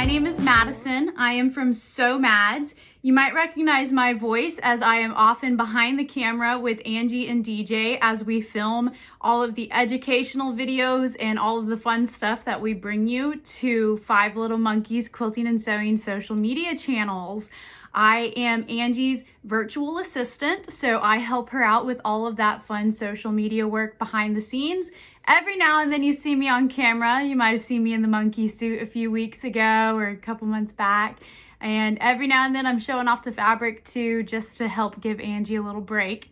My name is Madison. I am from So Mads. You might recognize my voice as I am often behind the camera with Angie and DJ as we film all of the educational videos and all of the fun stuff that we bring you to Five Little Monkeys Quilting and Sewing social media channels. I am Angie's virtual assistant, so I help her out with all of that fun social media work behind the scenes. Every now and then you see me on camera. You might have seen me in the monkey suit a few weeks ago or a couple months back. And every now and then I'm showing off the fabric too, just to help give Angie a little break.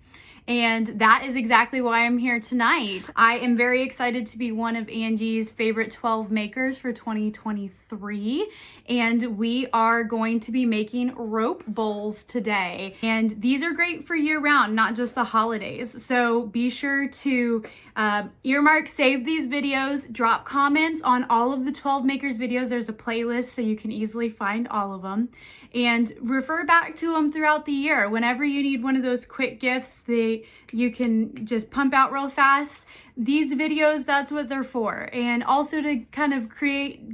And that is exactly why I'm here tonight. I am very excited to be one of Angie's favorite 12 makers for 2023. And we are going to be making rope bowls today. And these are great for year round, not just the holidays. So be sure to earmark, save these videos, drop comments on all of the 12 makers videos. There's a playlist so you can easily find all of them. And refer back to them throughout the year. Whenever you need one of those quick gifts you can just pump out real fast, these videos, that's what they're for. And also to kind of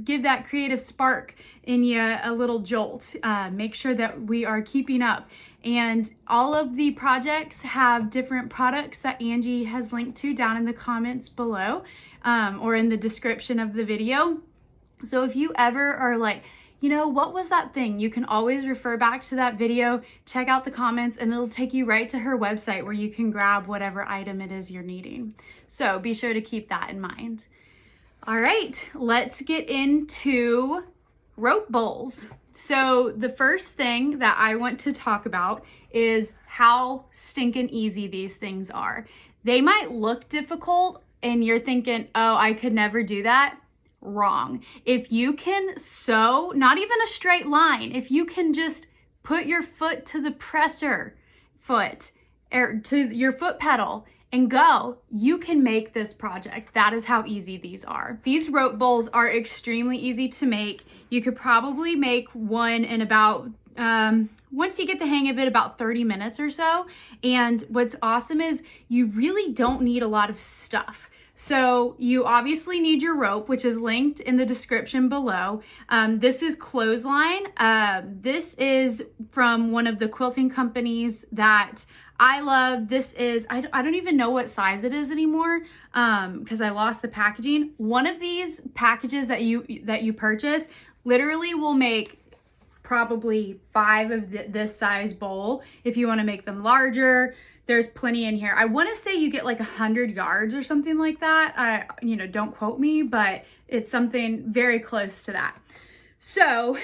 give that creative spark in you a little jolt. Make sure that we are keeping up. And all of the projects have different products that Angie has linked to down in the comments below, or in the description of the video. So if you ever are like, you know, what was that thing? You can always refer back to that video, check out the comments, and it'll take you right to her website where you can grab whatever item it is you're needing. So be sure to keep that in mind. All right, let's get into rope bowls. So the first thing that I want to talk about is how stinking easy these things are. They might look difficult and you're thinking, oh, I could never do that. Wrong. If you can sew, not even a straight line, if you can just put your foot to the presser foot or to your foot pedal and go, you can make this project. That is how easy these are. These rope bowls are extremely easy to make. You could probably make one in about once you get the hang of it, about 30 minutes or so. And what's awesome is you really don't need a lot of stuff. So you obviously need your rope, which is linked in the description below. This is clothesline. This is from one of the quilting companies that I love. This is, I don't even know what size it is anymore because I lost the packaging. One of these packages that you purchase literally will make probably 5 of this size bowl. If you want to make them larger, there's plenty in here. I want to say you get like 100 yards or something like that. Don't quote me, but it's something very close to that. So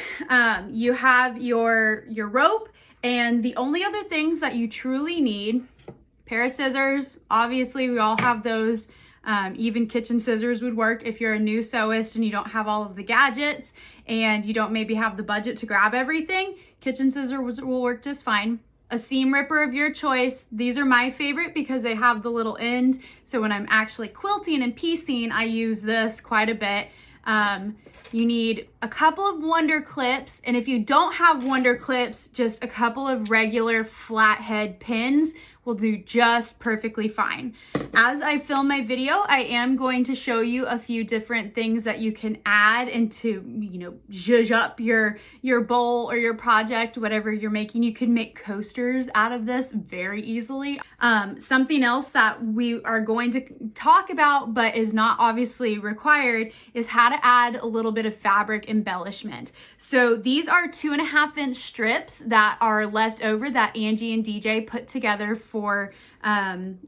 you have your rope, and the only other things that you truly need, pair of scissors. Obviously, we all have those. Even kitchen scissors would work if you're a new sewist and you don't have all of the gadgets and you don't maybe have the budget to grab everything. Kitchen scissors will work just fine. A seam ripper of your choice. These are my favorite because they have the little end. So when I'm actually quilting and piecing, I use this quite a bit. You need a couple of wonder clips. And if you don't have wonder clips, just a couple of regular flathead pins will do just perfectly fine. As I film my video, I am going to show you a few different things that you can add and to, zhuzh up your bowl or your project, whatever you're making. You can make coasters out of this very easily. Something else that we are going to talk about, but is not obviously required, is how to add a little bit of fabric embellishment. So these are 2.5-inch strips that are left over that Angie and DJ put together for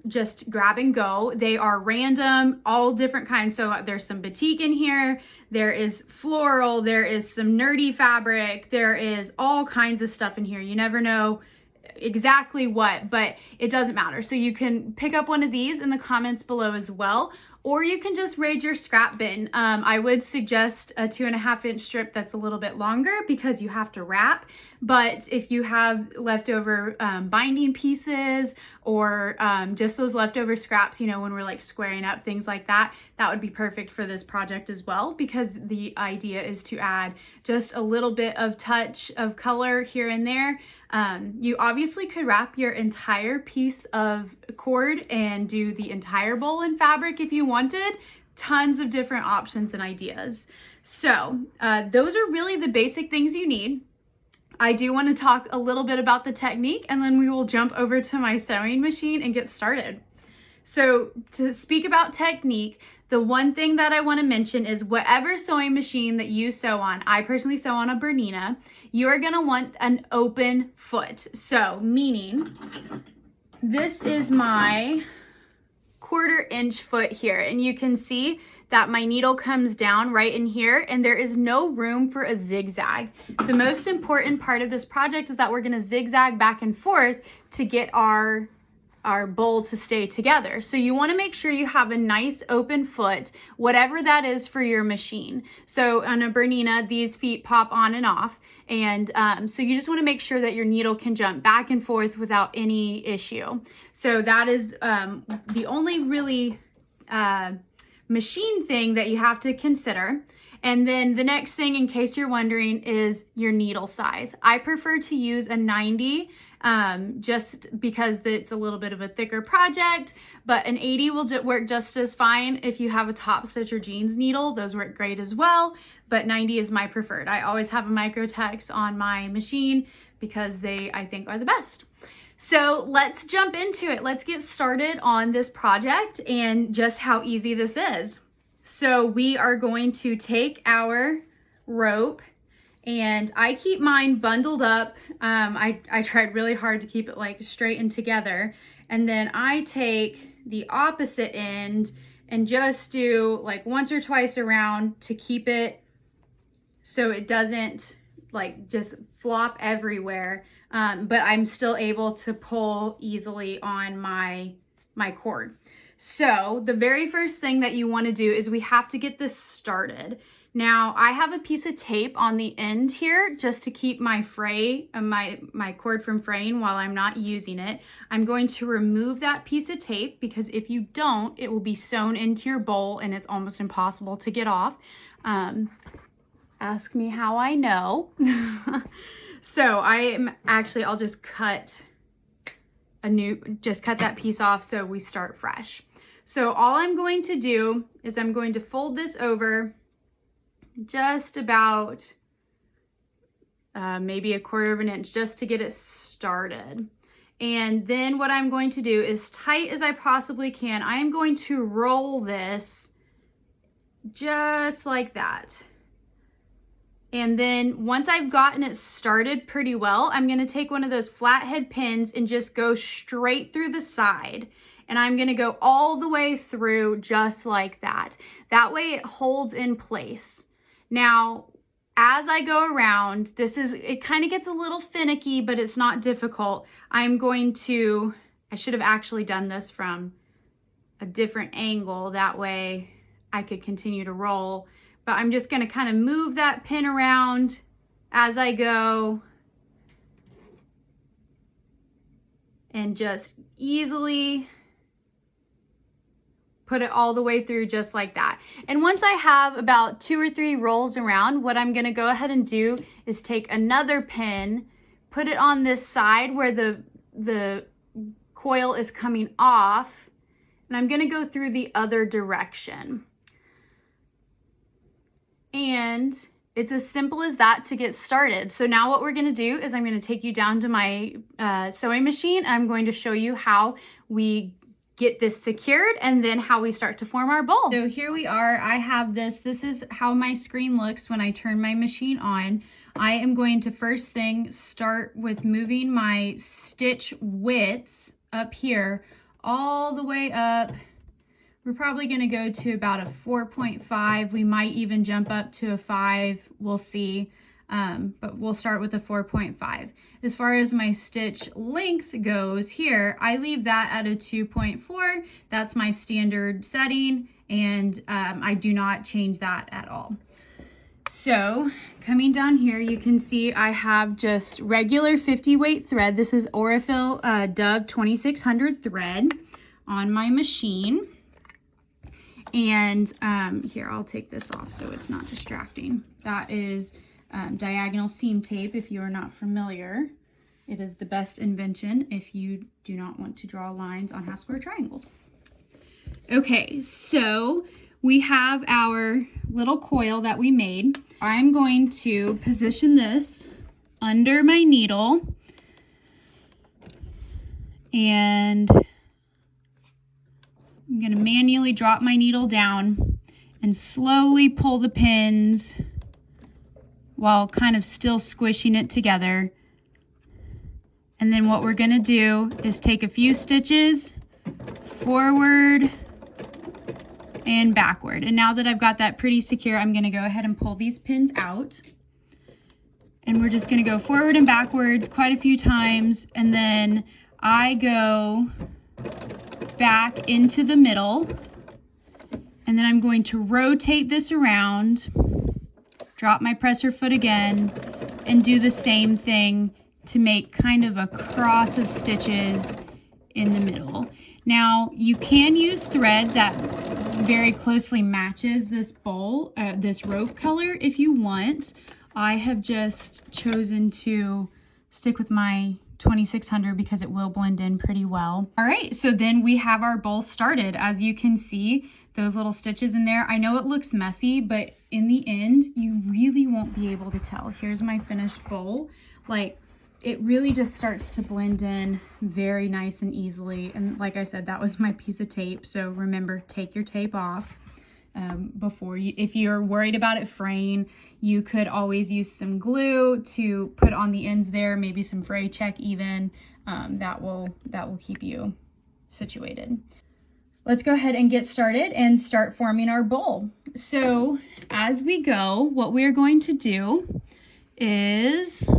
just grab and go. They are random, all different kinds. So there's some batik in here, there is floral, there is some nerdy fabric, there is all kinds of stuff in here. You never know exactly what, but it doesn't matter. So you can pick up one of these in the comments below as well, or you can just raid your scrap bin. I would suggest a 2.5-inch strip that's a little bit longer because you have to wrap. But if you have leftover binding pieces or just those leftover scraps, when we're like squaring up things like that, that would be perfect for this project as well, because the idea is to add just a little bit of touch of color here and there. You obviously could wrap your entire piece of cord and do the entire bowl in fabric if you wanted. tons of different options and ideas. So those are really the basic things you need. I do want to talk a little bit about the technique, and then we will jump over to my sewing machine and get started. So to speak about technique, the one thing that I want to mention is whatever sewing machine that you sew on, I personally sew on a Bernina, you're going to want an open foot. So meaning this is my 1/4 inch foot here, and you can see that my needle comes down right in here, and there is no room for a zigzag. The most important part of this project is that we're going to zigzag back and forth to get our bowl to stay together. So you want to make sure you have a nice open foot, whatever that is for your machine. So on a Bernina, these feet pop on and off. And so you just want to make sure that your needle can jump back and forth without any issue. So that is the only really machine thing that you have to consider. And then the next thing, in case you're wondering, is your needle size. I prefer to use a 90 just because it's a little bit of a thicker project, but an 80 will work just as fine. If you have a top stitch or jeans needle, those work great as well, but 90 is my preferred. I always have a Microtex on my machine because they, I think, are the best. So let's jump into it. Let's get started on this project and just how easy this is. So we are going to take our rope, and I keep mine bundled up. I tried really hard to keep it like straight and together. And then I take the opposite end and just do like once or twice around to keep it so it doesn't like just flop everywhere. But I'm still able to pull easily on my cord. So the very first thing that you want to do is we have to get this started. Now I have a piece of tape on the end here just to keep my my cord from fraying while I'm not using it. I'm going to remove that piece of tape because if you don't, it will be sewn into your bowl and it's almost impossible to get off. Ask me how I know. So I'll just cut that piece off so we start fresh. So all I'm going to do is I'm going to fold this over just about maybe 1/4 inch just to get it started. And then what I'm going to do is tight as I possibly can, I am going to roll this just like that. And then once I've gotten it started pretty well, I'm going to take one of those flathead pins and just go straight through the side. And I'm going to go all the way through just like that. That way it holds in place. Now, as I go around, it kind of gets a little finicky, but it's not difficult. I should have actually done this from a different angle. That way I could continue to roll. But I'm just going to kind of move that pin around as I go and just easily put it all the way through just like that. And once I have about 2 or 3 rolls around, what I'm going to go ahead and do is take another pin, put it on this side where the coil is coming off, and I'm going to go through the other direction. And it's as simple as that to get started. So now what we're going to do is I'm going to take you down to my sewing machine, and I'm going to show you how we get this secured and then how we start to form our bowl. So here we are. I have this. This is how my screen looks when I turn my machine on. I am going to first thing start with moving my stitch width up here all the way up. We're probably going to go to about a 4.5. We might even jump up to a 5. We'll see. But we'll start with a 4.5. As far as my stitch length goes here, I leave that at a 2.4. That's my standard setting, and I do not change that at all. So coming down here, you can see I have just regular 50 weight thread. This is Aurifil Dove 2600 thread on my machine. And here, I'll take this off so it's not distracting. That is diagonal seam tape. If you are not familiar, it is the best invention if you do not want to draw lines on half square triangles. Okay, so we have our little coil that we made. I'm going to position this under my needle, and I'm going to manually drop my needle down and slowly pull the pins while kind of still squishing it together. And then what we're going to do is take a few stitches forward and backward. And now that I've got that pretty secure, I'm going to go ahead and pull these pins out. And we're just going to go forward and backwards quite a few times. And then I go back into the middle. And then I'm going to rotate this around, drop my presser foot again, and do the same thing to make kind of a cross of stitches in the middle. Now, you can use thread that very closely matches this bowl, this rope color if you want. I have just chosen to stick with my 2600 because it will blend in pretty well. All right, so then we have our bowl started. As you can see, those little stitches in there, I know it looks messy, but in the end, you really won't be able to tell. Here's my finished bowl. Like, it really just starts to blend in very nice and easily. And like I said, that was my piece of tape. So remember, take your tape off before you, if you're worried about it fraying, you could always use some glue to put on the ends there, maybe some fray check even. That will keep you situated. Let's go ahead and get started and start forming our bowl. So as we go, what we're going to do is,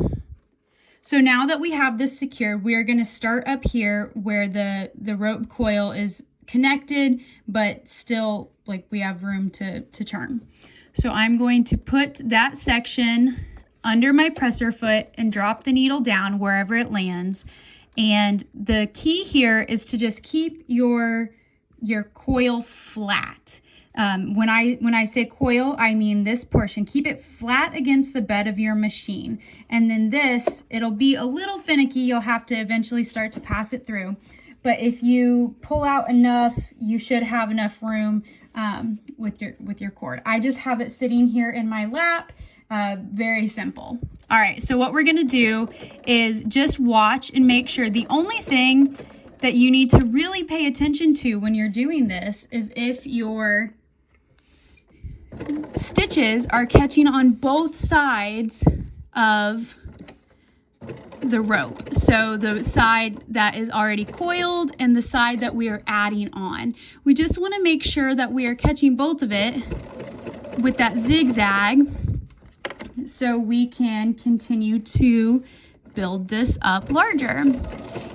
so now that we have this secured, we are going to start up here where the rope coil is connected, but still like we have room to turn. So I'm going to put that section under my presser foot and drop the needle down wherever it lands. And the key here is to just keep your coil flat. When I say coil, I mean this portion. Keep it flat against the bed of your machine. And then this, it'll be a little finicky. You'll have to eventually start to pass it through. But if you pull out enough, you should have enough room with your cord. I just have it sitting here in my lap. Very simple. All right, so what we're gonna do is just watch and make sure. The only thing that you need to really pay attention to when you're doing this is if your stitches are catching on both sides of the rope. So the side that is already coiled and the side that we are adding on. We just want to make sure that we are catching both of it with that zigzag so we can continue to build this up larger.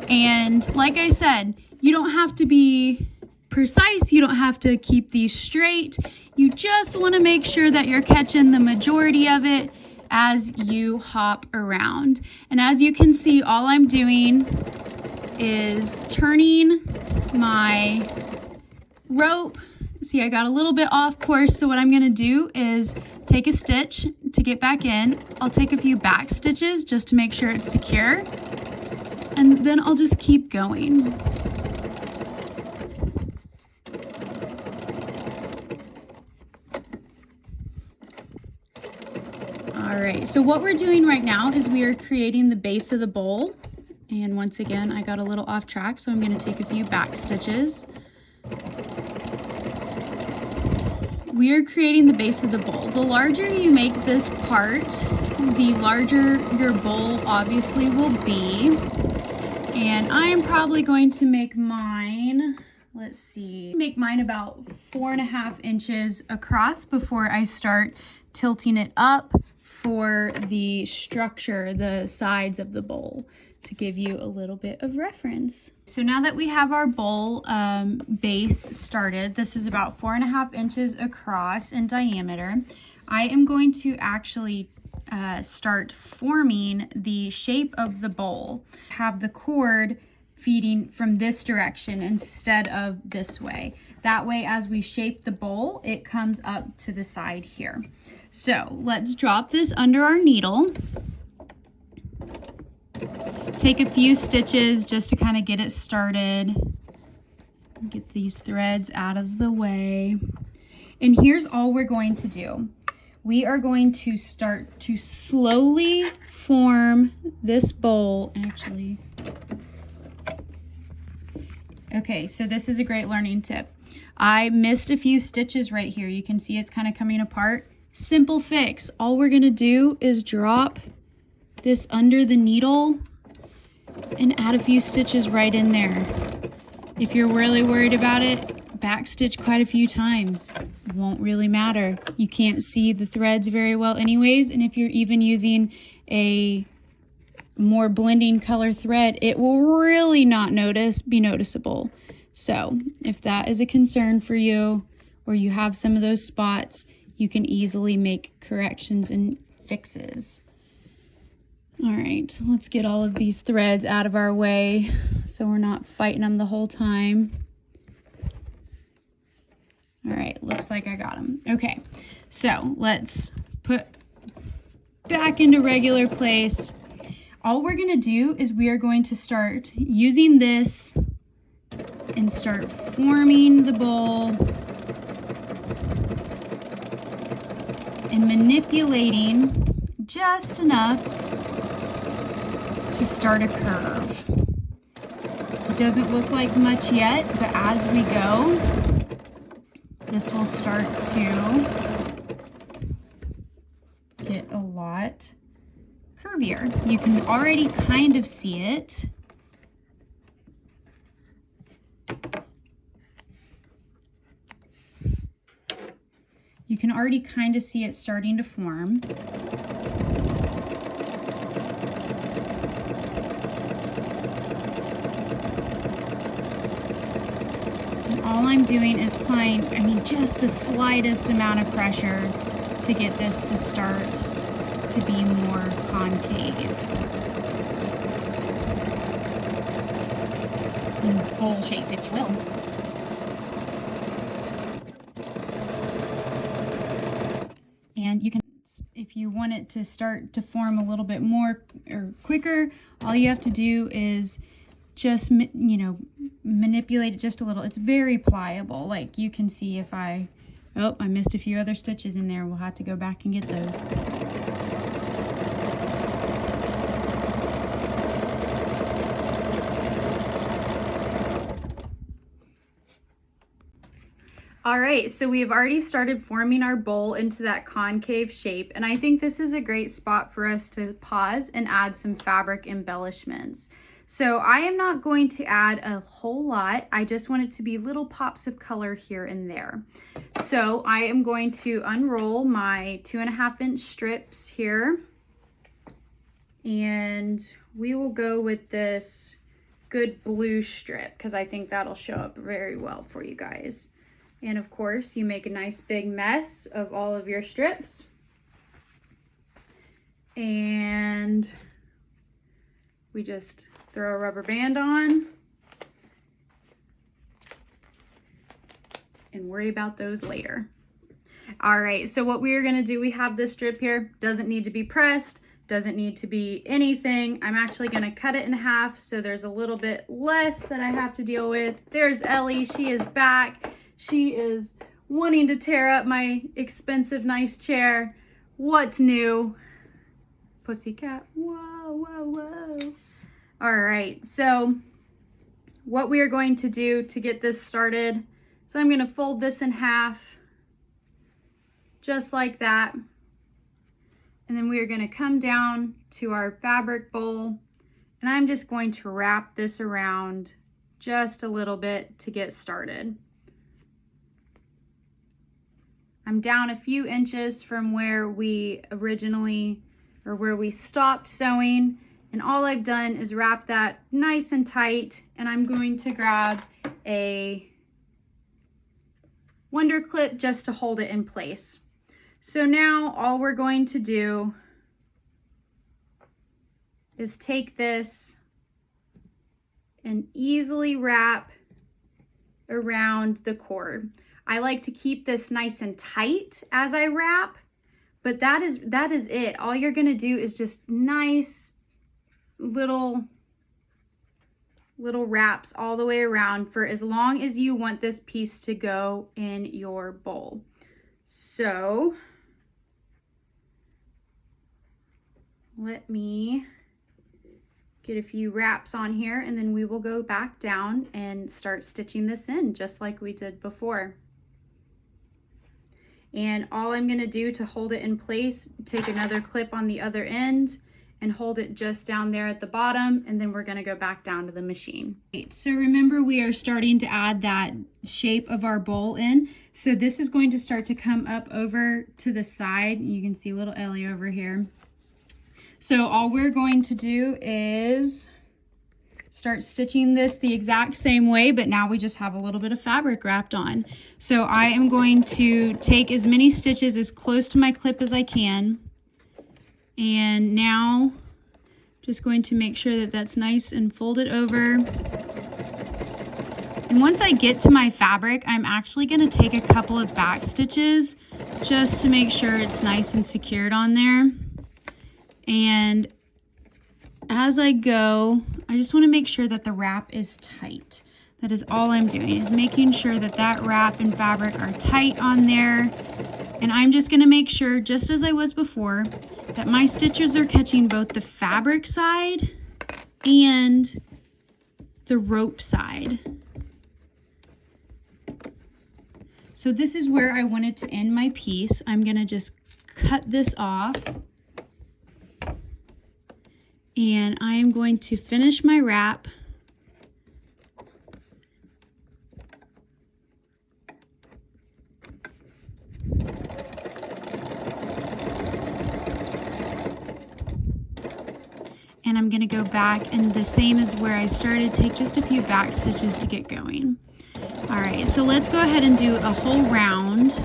And like I said, you don't have to be precise. You don't have to keep these straight. You just want to make sure that you're catching the majority of it as you hop around. And as you can see, all I'm doing is turning my rope. See, I got a little bit off course, so what I'm going to do is take a stitch to get back in. I'll take a few back stitches just to make sure it's secure, and then I'll just keep going. All right, so what we're doing right now is we are creating the base of the bowl. And once again, I got a little off track, so I'm going to take a few back stitches. We are creating the base of the bowl. The larger you make this part, the larger your bowl obviously will be. And I am probably going to make mine, let's see, make mine about 4.5 inches across before I start tilting it up for the structure, the sides of the bowl, to give you a little bit of reference. So now that we have our bowl base started, this is about 4.5 inches across in diameter. I am going to actually start forming the shape of the bowl. Have the cord feeding from this direction instead of this way. That way, as we shape the bowl, it comes up to the side here. So let's drop this under our needle. Take a few stitches just to kind of get it started. Get these threads out of the way. And here's all we're going to do. We are going to start to slowly form this bowl. Actually, okay, so this is a great learning tip. I missed a few stitches right here. You can see it's kind of coming apart. Simple fix. All we're gonna do is drop this under the needle and add a few stitches right in there. If you're really worried about it, backstitch quite a few times. It won't really matter. You can't see the threads very well anyways, and if you're even using a more blending color thread, it will really not be noticeable. So if that is a concern for you, or you have some of those spots, you can easily make corrections and fixes. All right, let's get all of these threads out of our way so we're not fighting them the whole time. All right, looks like I got them. Okay, so let's put back into regular place. All we're gonna do is we are going to start using this and start forming the bowl and manipulating just enough to start a curve. It doesn't look like much yet, but as we go, this will start to get a lot curvier. You can already kind of see it. You can already kind of see it starting to form. And all I'm doing is applying, just the slightest amount of pressure to get this to start to be more concave. And bowl-shaped, if you will. And you can, if you want it to start to form a little bit more or quicker, all you have to do is just, manipulate it just a little. It's very pliable. Like you can see if I missed a few other stitches in there. We'll have to go back and get those. All right, so we have already started forming our bowl into that concave shape, and I think this is a great spot for us to pause and add some fabric embellishments. So I am not going to add a whole lot. I just want it to be little pops of color here and there. So I am going to unroll my 2.5-inch strips here, and we will go with this good blue strip because I think that'll show up very well for you guys. And of course, you make a nice big mess of all of your strips. And we just throw a rubber band on and worry about those later. All right, so what we are gonna do, we have this strip here, doesn't need to be pressed, doesn't need to be anything. I'm actually gonna cut it in half so there's a little bit less that I have to deal with. There's Ellie, she is back. She is wanting to tear up my expensive, nice chair. What's new? Pussycat, whoa, whoa, whoa. All right, so what we are going to do to get this started, so I'm gonna fold this in half, just like that. And then we are gonna come down to our fabric bowl, and I'm just going to wrap this around just a little bit to get started. I'm down a few inches from where we stopped sewing, and all I've done is wrap that nice and tight, and I'm going to grab a Wonder Clip just to hold it in place. So now all we're going to do is take this and easily wrap around the cord. I like to keep this nice and tight as I wrap, but that is it. All you're gonna do is just nice little wraps all the way around for as long as you want this piece to go in your bowl. So let me get a few wraps on here, and then we will go back down and start stitching this in just like we did before. And all I'm going to do to hold it in place, take another clip on the other end and hold it just down there at the bottom, and then we're going to go back down to the machine. So remember, we are starting to add that shape of our bowl in. So this is going to start to come up over to the side. You can see little Ellie over here. So all we're going to do is start stitching this the exact same way, but now we just have a little bit of fabric wrapped on. So I am going to take as many stitches as close to my clip as I can. And now just going to make sure that that's nice and folded over. And once I get to my fabric, I'm actually going to take a couple of back stitches just to make sure it's nice and secured on there. And as I go, I just want to make sure that the wrap is tight. That is all I'm doing, is making sure that that wrap and fabric are tight on there. And I'm just going to make sure, just as I was before, that my stitches are catching both the fabric side and the rope side. So this is where I wanted to end my piece. I'm going to just cut this off. And I am going to finish my wrap. And I'm going to go back, and the same as where I started, take just a few back stitches to get going. All right, so let's go ahead and do a whole round.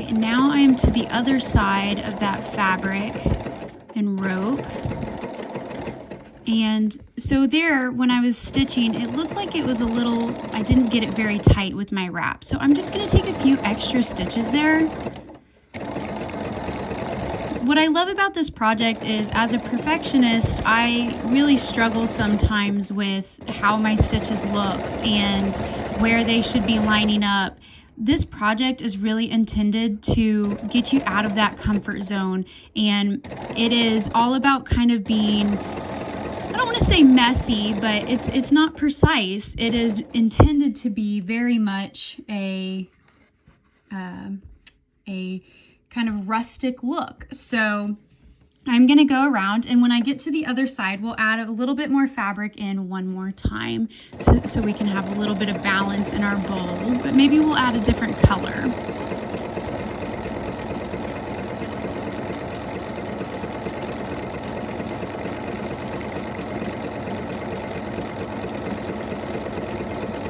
And now I am to the other side of that fabric and rope. And so there, when I was stitching, it looked like it was a little, I didn't get it very tight with my wrap. So I'm just going to take a few extra stitches there. What I love about this project is, as a perfectionist, I really struggle sometimes with how my stitches look and where they should be lining up. This project is really intended to get you out of that comfort zone, and it is all about kind of being, I don't want to say messy, but it's not precise. It is intended to be very much a kind of rustic look. So I'm going to go around, and when I get to the other side, we'll add a little bit more fabric in one more time so we can have a little bit of balance in our bowl, but maybe we'll add a different color.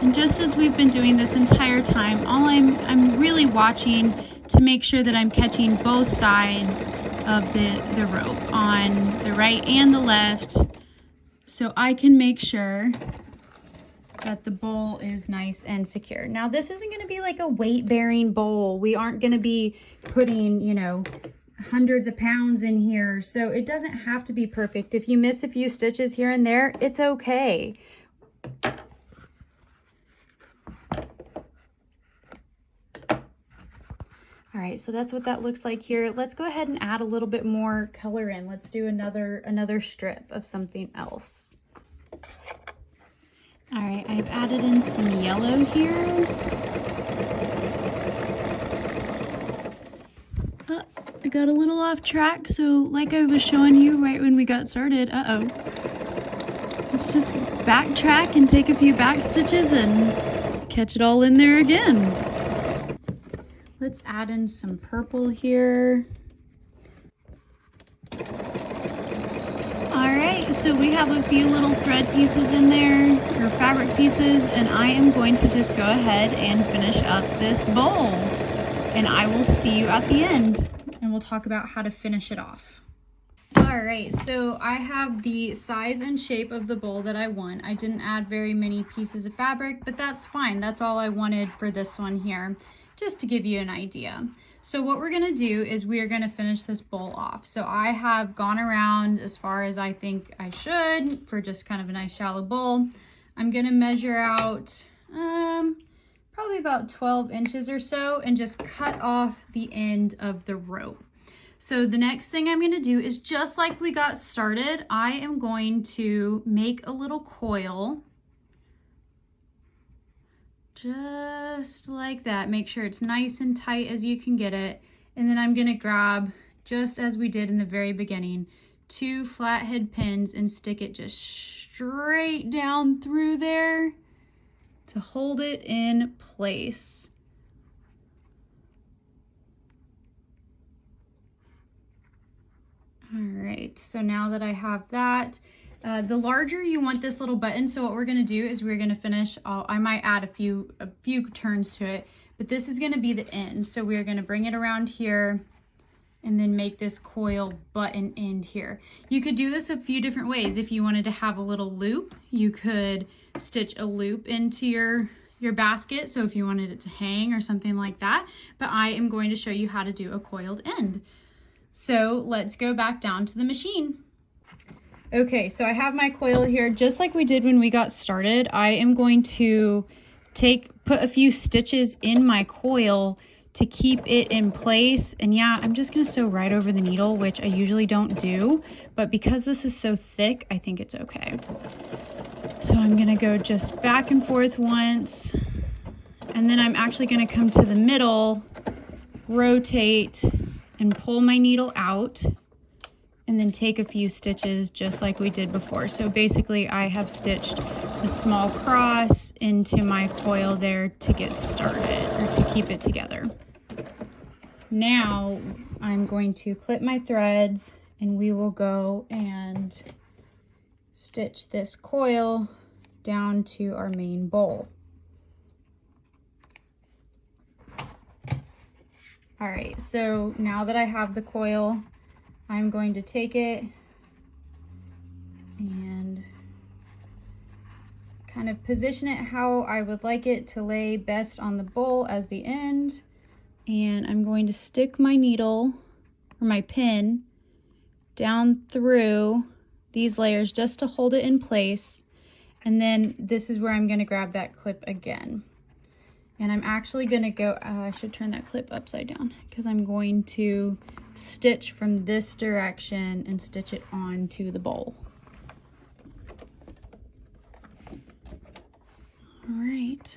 And just as we've been doing this entire time, I'm really watching to make sure that I'm catching both sides of the rope on the right and the left, so I can make sure that the bowl is nice and secure. Now, this isn't going to be like a weight-bearing bowl. We aren't going to be putting, you know, hundreds of pounds in here, so it doesn't have to be perfect. If you miss a few stitches here and there, it's okay. All right, so that's what that looks like here. Let's go ahead and add a little bit more color in. Let's do another strip of something else. All right, I've added in some yellow here. I got a little off track, so like I was showing you right when we got started, let's just backtrack and take a few back stitches and catch it all in there again. Let's add in some purple here. All right, so we have a few little thread pieces in there, or fabric pieces, and I am going to just go ahead and finish up this bowl. And I will see you at the end, and we'll talk about how to finish it off. All right, so I have the size and shape of the bowl that I want. I didn't add very many pieces of fabric, but that's fine. That's all I wanted for this one here, just to give you an idea. So what we're gonna do is we are gonna finish this bowl off. So I have gone around as far as I think I should for just kind of a nice shallow bowl. I'm gonna measure out probably about 12 inches or so and just cut off the end of the rope. So the next thing I'm going to do is, just like we got started, I am going to make a little coil. Just like that. Make sure it's nice and tight as you can get it. And then I'm going to grab, just as we did in the very beginning, 2 flathead pins and stick it just straight down through there to hold it in place. All right, so now that I have that, the larger you want this little button, so what we're gonna do is we're gonna finish, I might add a few turns to it, but this is gonna be the end. So we're gonna bring it around here and then make this coil button end here. You could do this a few different ways. If you wanted to have a little loop, you could stitch a loop into your basket, so if you wanted it to hang or something like that, but I am going to show you how to do a coiled end. So let's go back down to the machine. Okay, so I have my coil here, just like we did when we got started. I am going to put a few stitches in my coil to keep it in place. And yeah, I'm just gonna sew right over the needle, which I usually don't do, but because this is so thick, I think it's okay. So I'm gonna go just back and forth once, and then I'm actually gonna come to the middle, rotate, and pull my needle out, and then take a few stitches just like we did before. So basically I have stitched a small cross into my coil there to get started, or to keep it together. Now I'm going to clip my threads and we will go and stitch this coil down to our main bowl. All right, so now that I have the coil, I'm going to take it and kind of position it how I would like it to lay best on the bowl as the end. And I'm going to stick my needle, or my pin, down through these layers just to hold it in place. And then this is where I'm going to grab that clip again. And I'm actually going to go, I should turn that clip upside down, because I'm going to stitch from this direction and stitch it onto the bowl. All right.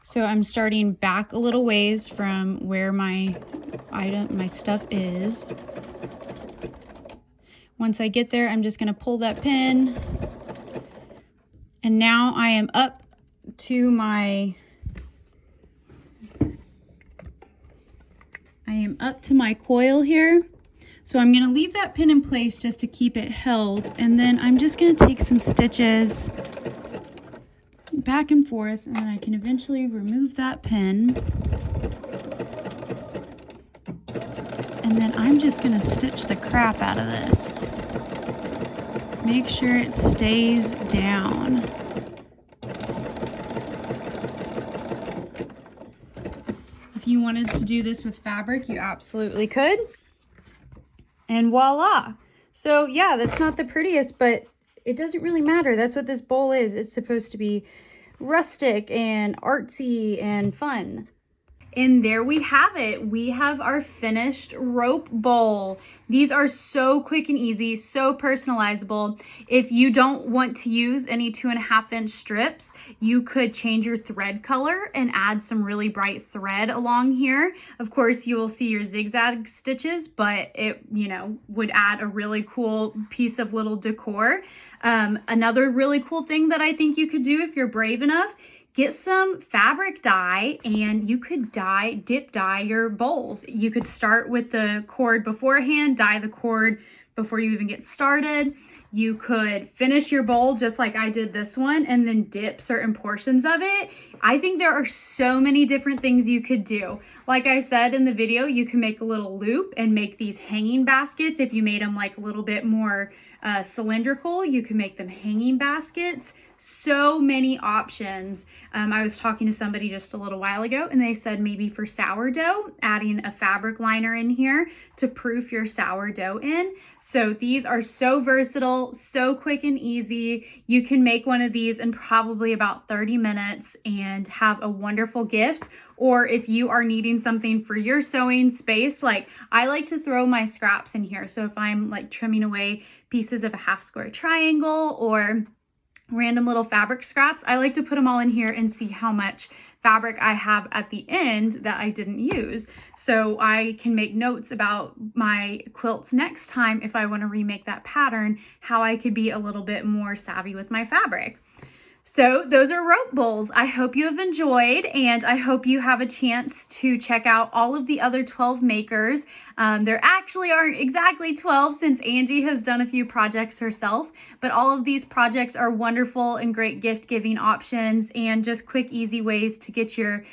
So I'm starting back a little ways from where my stuff is. Once I get there, I'm just going to pull that pin. And now I am up to my coil here. So I'm going to leave that pin in place just to keep it held, and then I'm just going to take some stitches back and forth, and then I can eventually remove that pin. And then I'm just going to stitch the crap out of this. Make sure it stays down. If you wanted to do this with fabric, you absolutely could. And voila. So yeah, that's not the prettiest, but it doesn't really matter. That's what this bowl is. It's supposed to be rustic and artsy and fun. And there we have it. We have our finished rope bowl. These are so quick and easy, so personalizable. If you don't want to use any 2.5-inch strips, you could change your thread color and add some really bright thread along here. Of course, you will see your zigzag stitches, but it, would add a really cool piece of little decor. Another really cool thing that I think you could do if you're brave enough, get some fabric dye, and you could dip dye your bowls. You could start with the cord beforehand, dye the cord before you even get started. You could finish your bowl just like I did this one and then dip certain portions of it. I think there are so many different things you could do. Like I said in the video, you can make a little loop and make these hanging baskets. If you made them like a little bit more cylindrical, you can make them hanging baskets. So many options. I was talking to somebody just a little while ago and they said maybe for sourdough, adding a fabric liner in here to proof your sourdough in. So these are so versatile, so quick and easy. You can make one of these in probably about 30 minutes and have a wonderful gift. Or if you are needing something for your sewing space, like I like to throw my scraps in here. So if I'm like trimming away pieces of a half square triangle or random little fabric scraps, I like to put them all in here and see how much fabric I have at the end that I didn't use. So I can make notes about my quilts next time if I want to remake that pattern, how I could be a little bit more savvy with my fabric. So those are rope bowls. I hope you have enjoyed, and I hope you have a chance to check out all of the other 12 makers. There actually aren't exactly 12 since Angie has done a few projects herself, but all of these projects are wonderful and great gift giving options and just quick, easy ways to get your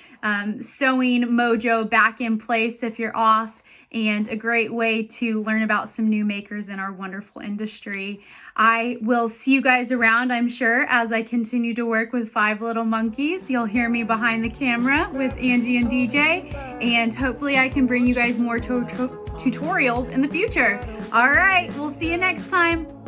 sewing mojo back in place if you're off, and a great way to learn about some new makers in our wonderful industry. I will see you guys around, I'm sure, as I continue to work with 5 Little Monkeys. You'll hear me behind the camera with Angie and DJ, and hopefully I can bring you guys more tutorials in the future. All right, we'll see you next time.